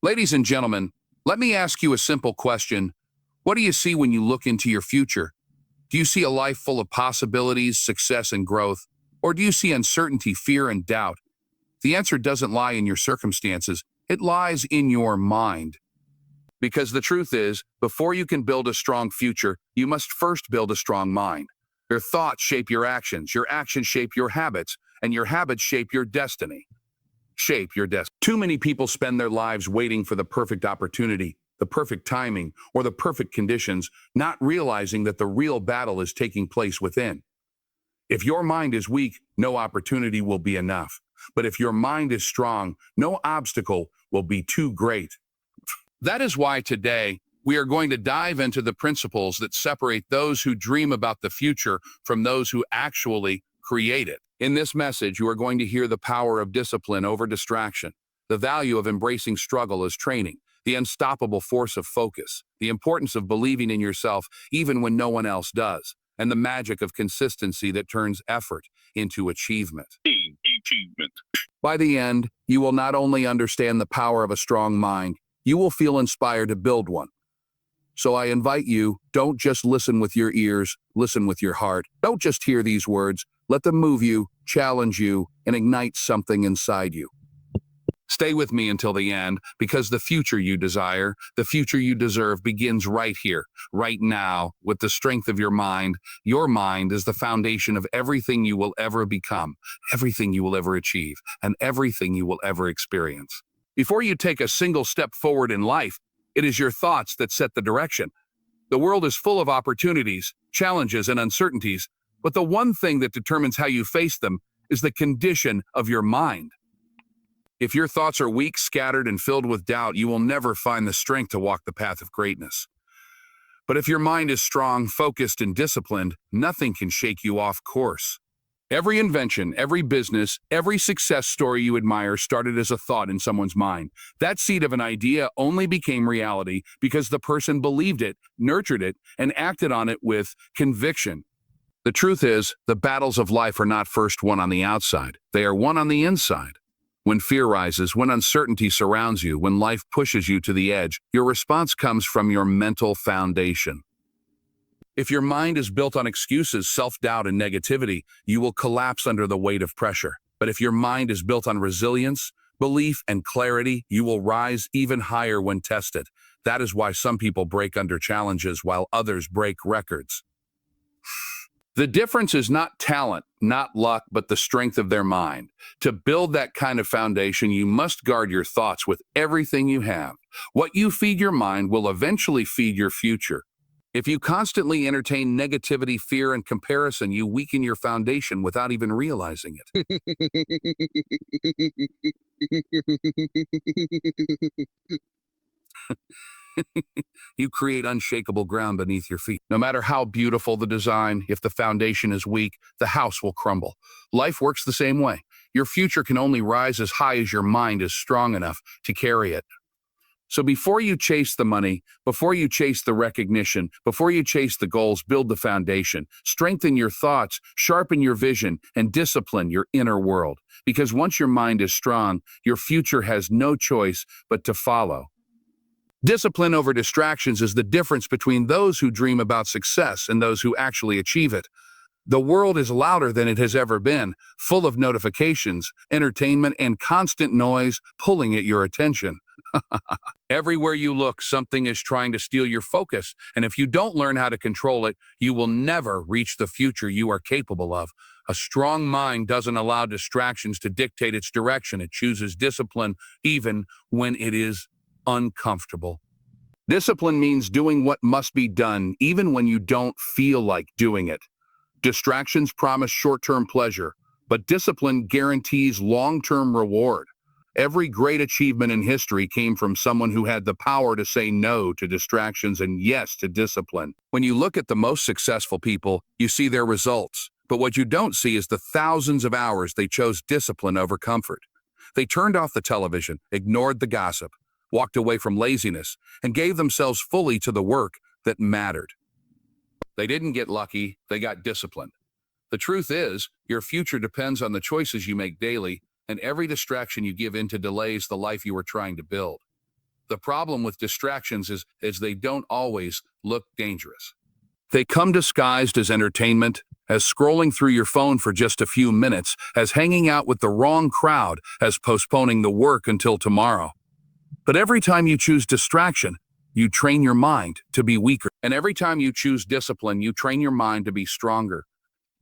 Ladies and gentlemen, let me ask you a simple question. What do you see when you look into your future? Do you see a life full of possibilities, success, and growth? Or do you see uncertainty, fear, and doubt? The answer doesn't lie in your circumstances. It lies in your mind. Because the truth is, before you can build a strong future, you must first build a strong mind. Your thoughts shape your actions shape your habits, and your habits shape your destiny. Shape your destiny. Too many people spend their lives waiting for the perfect opportunity, the perfect timing, or the perfect conditions, not realizing that the real battle is taking place within. If your mind is weak, no opportunity will be enough. But if your mind is strong, no obstacle will be too great. That is why today we are going to dive into the principles that separate those who dream about the future from those who actually create it. In this message, you are going to hear the power of discipline over distraction, the value of embracing struggle as training, the unstoppable force of focus, the importance of believing in yourself even when no one else does, and the magic of consistency that turns effort into achievement. By the end, you will not only understand the power of a strong mind, you will feel inspired to build one. So I invite you, don't just listen with your ears, listen with your heart. Don't just hear these words, let them move you, challenge you, and ignite something inside you. Stay with me until the end, because the future you desire, the future you deserve begins right here, right now, with the strength of your mind. Your mind is the foundation of everything you will ever become, everything you will ever achieve, and everything you will ever experience. Before you take a single step forward in life, it is your thoughts that set the direction. The world is full of opportunities, challenges, and uncertainties, but the one thing that determines how you face them is the condition of your mind. If your thoughts are weak, scattered, and filled with doubt, you will never find the strength to walk the path of greatness. But if your mind is strong, focused, and disciplined, nothing can shake you off course. Every invention, every business, every success story you admire started as a thought in someone's mind. That seed of an idea only became reality because the person believed it, nurtured it, and acted on it with conviction. The truth is, the battles of life are not first won on the outside. They are won on the inside. When fear rises, when uncertainty surrounds you, when life pushes you to the edge, your response comes from your mental foundation. If your mind is built on excuses, self-doubt, and negativity, you will collapse under the weight of pressure. But if your mind is built on resilience, belief, and clarity, you will rise even higher when tested. That is why some people break under challenges while others break records. The difference is not talent, not luck, but the strength of their mind. To build that kind of foundation, you must guard your thoughts with everything you have. What you feed your mind will eventually feed your future. If you constantly entertain negativity, fear, and comparison, you weaken your foundation without even realizing it. You create unshakable ground beneath your feet. No matter how beautiful the design, if the foundation is weak, the house will crumble. Life works the same way. Your future can only rise as high as your mind is strong enough to carry it. So before you chase the money, before you chase the recognition, before you chase the goals, build the foundation. Strengthen your thoughts, sharpen your vision, and discipline your inner world. Because once your mind is strong, your future has no choice but to follow. Discipline over distractions is the difference between those who dream about success and those who actually achieve it. The world is louder than it has ever been, full of notifications, entertainment, and constant noise pulling at your attention. Everywhere you look, something is trying to steal your focus, and if you don't learn how to control it, you will never reach the future you are capable of. A strong mind doesn't allow distractions to dictate its direction. It chooses discipline even when it is uncomfortable. Discipline means doing what must be done even when you don't feel like doing it. Distractions promise short-term pleasure, but discipline guarantees long-term reward. Every great achievement in history came from someone who had the power to say no to distractions and yes to discipline. When you look at the most successful people, you see their results. But what you don't see is the thousands of hours they chose discipline over comfort. They turned off the television, ignored the gossip, walked away from laziness, and gave themselves fully to the work that mattered. They didn't get lucky, they got disciplined. The truth is, your future depends on the choices you make daily, and every distraction you give in to delays the life you are trying to build. The problem with distractions is they don't always look dangerous. They come disguised as entertainment, as scrolling through your phone for just a few minutes, as hanging out with the wrong crowd, as postponing the work until tomorrow. But every time you choose distraction, you train your mind to be weaker. And every time you choose discipline, you train your mind to be stronger.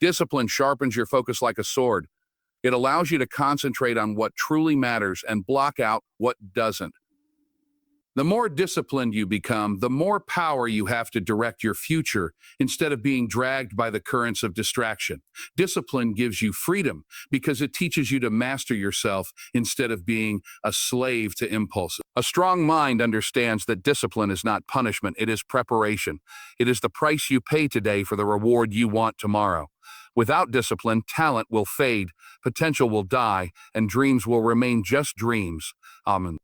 Discipline sharpens your focus like a sword. It allows you to concentrate on what truly matters and block out what doesn't. The more disciplined you become, the more power you have to direct your future instead of being dragged by the currents of distraction. Discipline gives you freedom because it teaches you to master yourself instead of being a slave to impulses. A strong mind understands that discipline is not punishment, it is preparation. It is the price you pay today for the reward you want tomorrow. Without discipline, talent will fade, potential will die, and dreams will remain just dreams.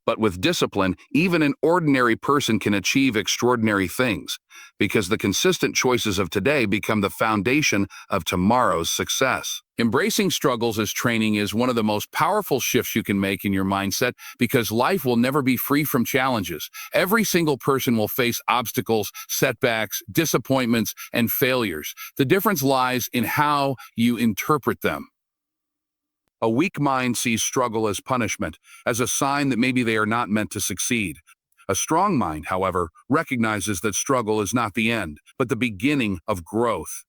But with discipline, even an ordinary person can achieve extraordinary things, because the consistent choices of today become the foundation of tomorrow's success. Embracing struggles as training is one of the most powerful shifts you can make in your mindset, because life will never be free from challenges. Every single person will face obstacles, setbacks, disappointments, and failures. The difference lies in how you interpret them. A weak mind sees struggle as punishment, as a sign that maybe they are not meant to succeed. A strong mind, however, recognizes that struggle is not the end, but the beginning of growth.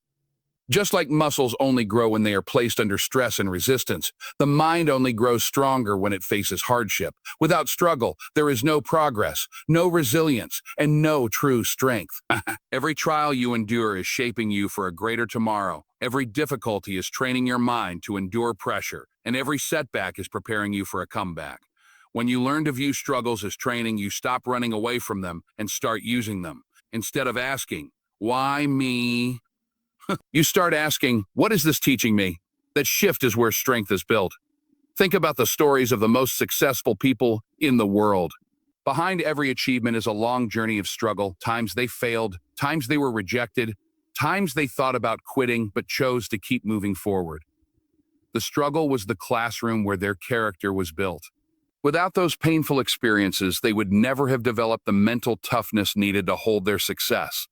Just like muscles only grow when they are placed under stress and resistance, the mind only grows stronger when it faces hardship. Without struggle, there is no progress, no resilience, and no true strength. Every trial you endure is shaping you for a greater tomorrow. Every difficulty is training your mind to endure pressure, and every setback is preparing you for a comeback. When you learn to view struggles as training, you stop running away from them and start using them. Instead of asking, "Why me?" you start asking, "What is this teaching me?" That shift is where strength is built. Think about the stories of the most successful people in the world. Behind every achievement is a long journey of struggle, times they failed, times they were rejected, times they thought about quitting but chose to keep moving forward. The struggle was the classroom where their character was built. Without those painful experiences, they would never have developed the mental toughness needed to hold their success.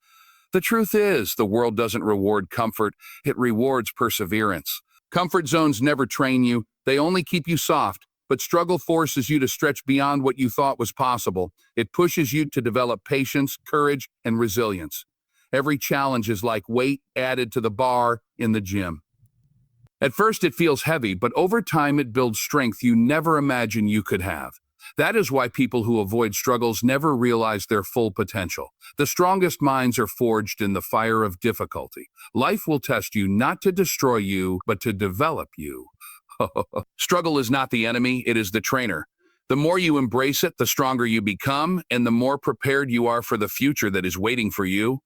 The truth is, the world doesn't reward comfort, it rewards perseverance. Comfort zones never train you, they only keep you soft, but struggle forces you to stretch beyond what you thought was possible. It pushes you to develop patience, courage, and resilience. Every challenge is like weight added to the bar in the gym. At first it feels heavy, but over time it builds strength you never imagined you could have. That is why people who avoid struggles never realize their full potential. The strongest minds are forged in the fire of difficulty. Life will test you not to destroy you, but to develop you. Struggle is not the enemy, it is the trainer. The more you embrace it, the stronger you become, and the more prepared you are for the future that is waiting for you.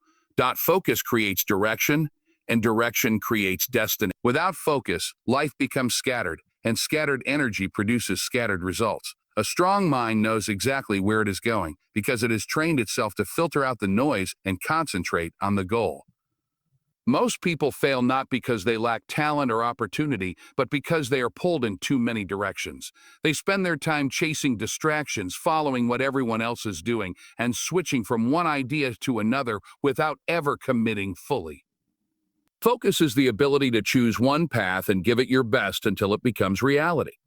Focus creates direction, and direction creates destiny. Without focus, life becomes scattered, and scattered energy produces scattered results. A strong mind knows exactly where it is going because it has trained itself to filter out the noise and concentrate on the goal. Most people fail not because they lack talent or opportunity, but because they are pulled in too many directions. They spend their time chasing distractions, following what everyone else is doing, and switching from one idea to another without ever committing fully. Focus is the ability to choose one path and give it your best until it becomes reality.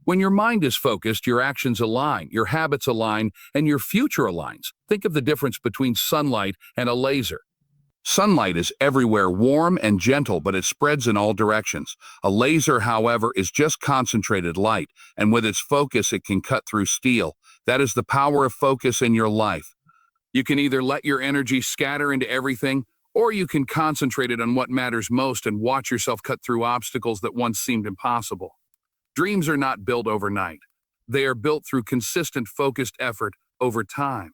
When your mind is focused, your actions align, your habits align, and your future aligns. Think of the difference between sunlight and a laser. Sunlight is everywhere, warm and gentle, but it spreads in all directions. A laser, however, is just concentrated light, and with its focus, it can cut through steel. That is the power of focus in your life. You can either let your energy scatter into everything, or you can concentrate it on what matters most and watch yourself cut through obstacles that once seemed impossible. Dreams are not built overnight. They are built through consistent, focused effort over time.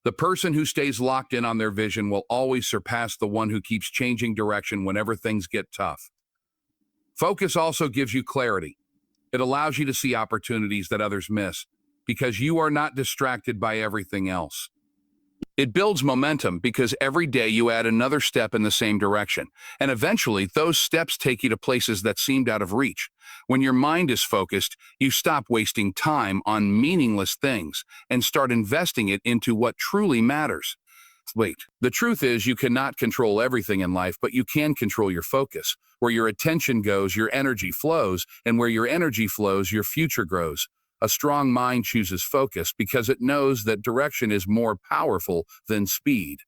The person who stays locked in on their vision will always surpass the one who keeps changing direction whenever things get tough. Focus also gives you clarity. It allows you to see opportunities that others miss because you are not distracted by everything else. It builds momentum because every day you add another step in the same direction, and eventually those steps take you to places that seemed out of reach. When your mind is focused, you stop wasting time on meaningless things and start investing it into what truly matters. Wait, the truth is you cannot control everything in life, but you can control your focus. Where your attention goes, your energy flows, and where your energy flows, your future grows. A strong mind chooses focus because it knows that direction is more powerful than speed.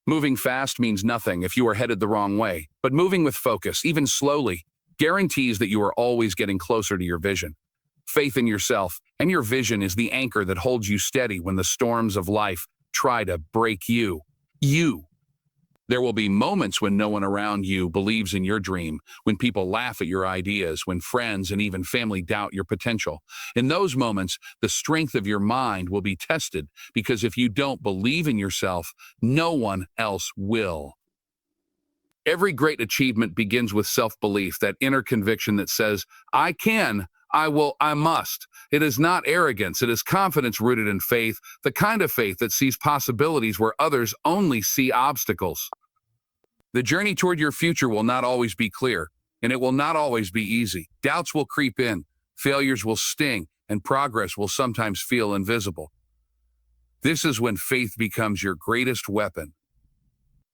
Moving fast means nothing if you are headed the wrong way, but moving with focus, even slowly, guarantees that you are always getting closer to your vision. Faith in yourself and your vision is the anchor that holds you steady when the storms of life try to break you. There will be moments when no one around you believes in your dream, when people laugh at your ideas, when friends and even family doubt your potential. In those moments, the strength of your mind will be tested because if you don't believe in yourself, no one else will. Every great achievement begins with self-belief, that inner conviction that says, I can, I will, I must. It is not arrogance, it is confidence rooted in faith, the kind of faith that sees possibilities where others only see obstacles. The journey toward your future will not always be clear, and it will not always be easy. Doubts will creep in, failures will sting, and progress will sometimes feel invisible. This is when faith becomes your greatest weapon.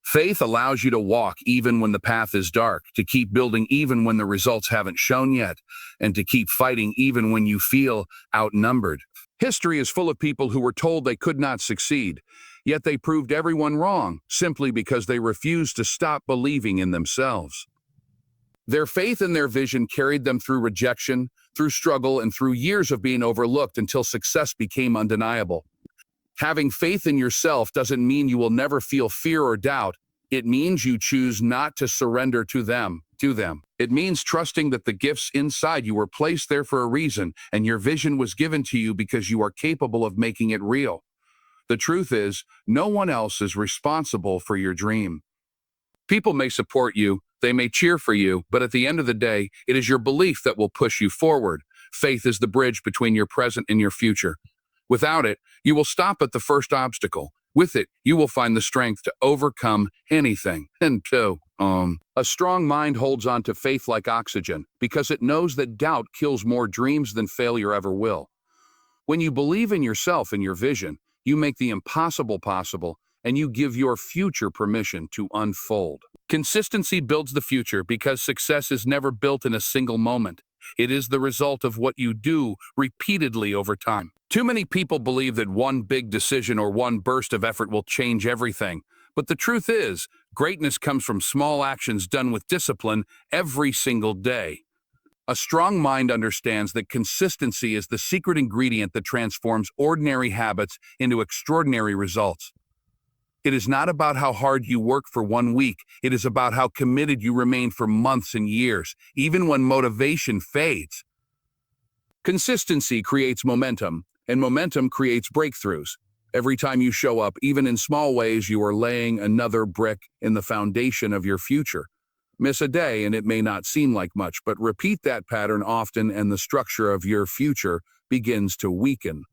Faith allows you to walk even when the path is dark, to keep building even when the results haven't shown yet, and to keep fighting even when you feel outnumbered. History is full of people who were told they could not succeed, yet they proved everyone wrong simply because they refused to stop believing in themselves. Their faith and their vision carried them through rejection, through struggle, and through years of being overlooked until success became undeniable. Having faith in yourself doesn't mean you will never feel fear or doubt. It means you choose not to surrender to them. It means trusting that the gifts inside you were placed there for a reason, and your vision was given to you because you are capable of making it real. The truth is, no one else is responsible for your dream. People may support you, they may cheer for you, but at the end of the day, it is your belief that will push you forward. Faith is the bridge between your present and your future. Without it, you will stop at the first obstacle. With it, you will find the strength to overcome anything. A strong mind holds on to faith like oxygen because it knows that doubt kills more dreams than failure ever will. When you believe in yourself and your vision, you make the impossible possible, and you give your future permission to unfold. Consistency builds the future because success is never built in a single moment. It is the result of what you do repeatedly over time. Too many people believe that one big decision or one burst of effort will change everything. But the truth is, greatness comes from small actions done with discipline every single day. A strong mind understands that consistency is the secret ingredient that transforms ordinary habits into extraordinary results. It is not about how hard you work for 1 week. It is about how committed you remain for months and years, even when motivation fades. Consistency creates momentum, and momentum creates breakthroughs. Every time you show up, even in small ways, you are laying another brick in the foundation of your future. Miss a day and it may not seem like much, but repeat that pattern often and the structure of your future begins to weaken.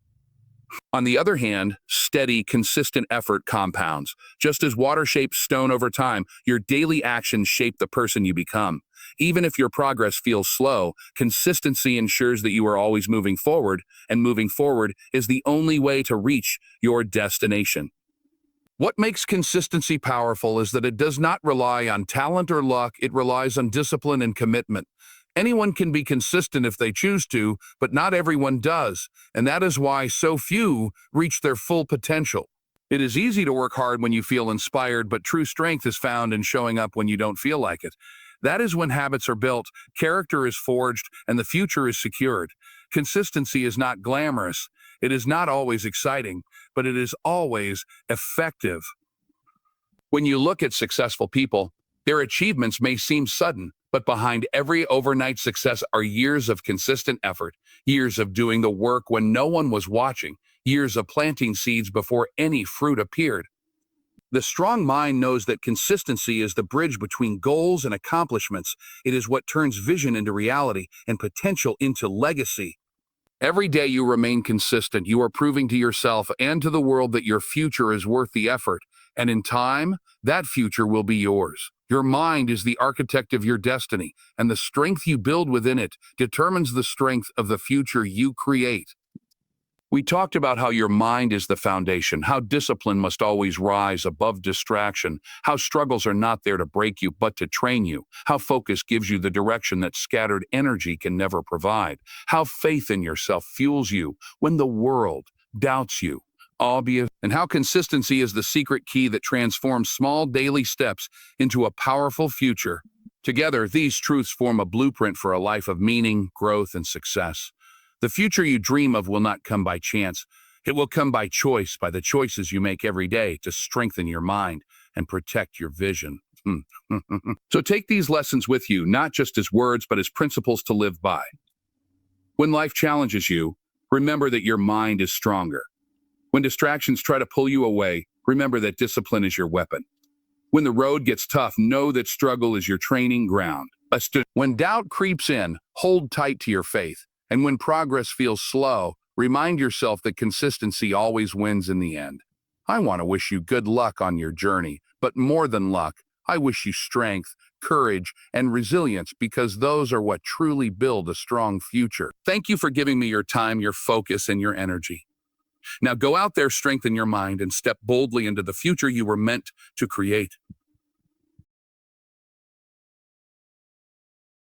On the other hand, steady, consistent effort compounds. Just as water shapes stone over time, your daily actions shape the person you become. Even if your progress feels slow, consistency ensures that you are always moving forward, and moving forward is the only way to reach your destination. What makes consistency powerful is that it does not rely on talent or luck, it relies on discipline and commitment. Anyone can be consistent if they choose to, but not everyone does, and that is why so few reach their full potential. It is easy to work hard when you feel inspired, but true strength is found in showing up when you don't feel like it. That is when habits are built, character is forged, and the future is secured. Consistency is not glamorous. It is not always exciting, but it is always effective. When you look at successful people, their achievements may seem sudden, but behind every overnight success are years of consistent effort, years of doing the work when no one was watching, years of planting seeds before any fruit appeared. The strong mind knows that consistency is the bridge between goals and accomplishments. It is what turns vision into reality and potential into legacy. Every day you remain consistent, you are proving to yourself and to the world that your future is worth the effort, and in time, that future will be yours. Your mind is the architect of your destiny, and the strength you build within it determines the strength of the future you create. We talked about how your mind is the foundation, how discipline must always rise above distraction, how struggles are not there to break you but to train you, how focus gives you the direction that scattered energy can never provide, how faith in yourself fuels you when the world doubts you, obvious, and how consistency is the secret key that transforms small daily steps into a powerful future. Together, these truths form a blueprint for a life of meaning, growth, and success. The future you dream of will not come by chance. It will come by choice, by the choices you make every day to strengthen your mind and protect your vision. So take these lessons with you, not just as words, but as principles to live by. When life challenges you, remember that your mind is stronger. When distractions try to pull you away, remember that discipline is your weapon. When the road gets tough, know that struggle is your training ground. When doubt creeps in, hold tight to your faith. And when progress feels slow, remind yourself that consistency always wins in the end. I want to wish you good luck on your journey, but more than luck, I wish you strength, courage, and resilience, because those are what truly build a strong future. Thank you for giving me your time, your focus, and your energy. Now go out there, strengthen your mind, and step boldly into the future you were meant to create.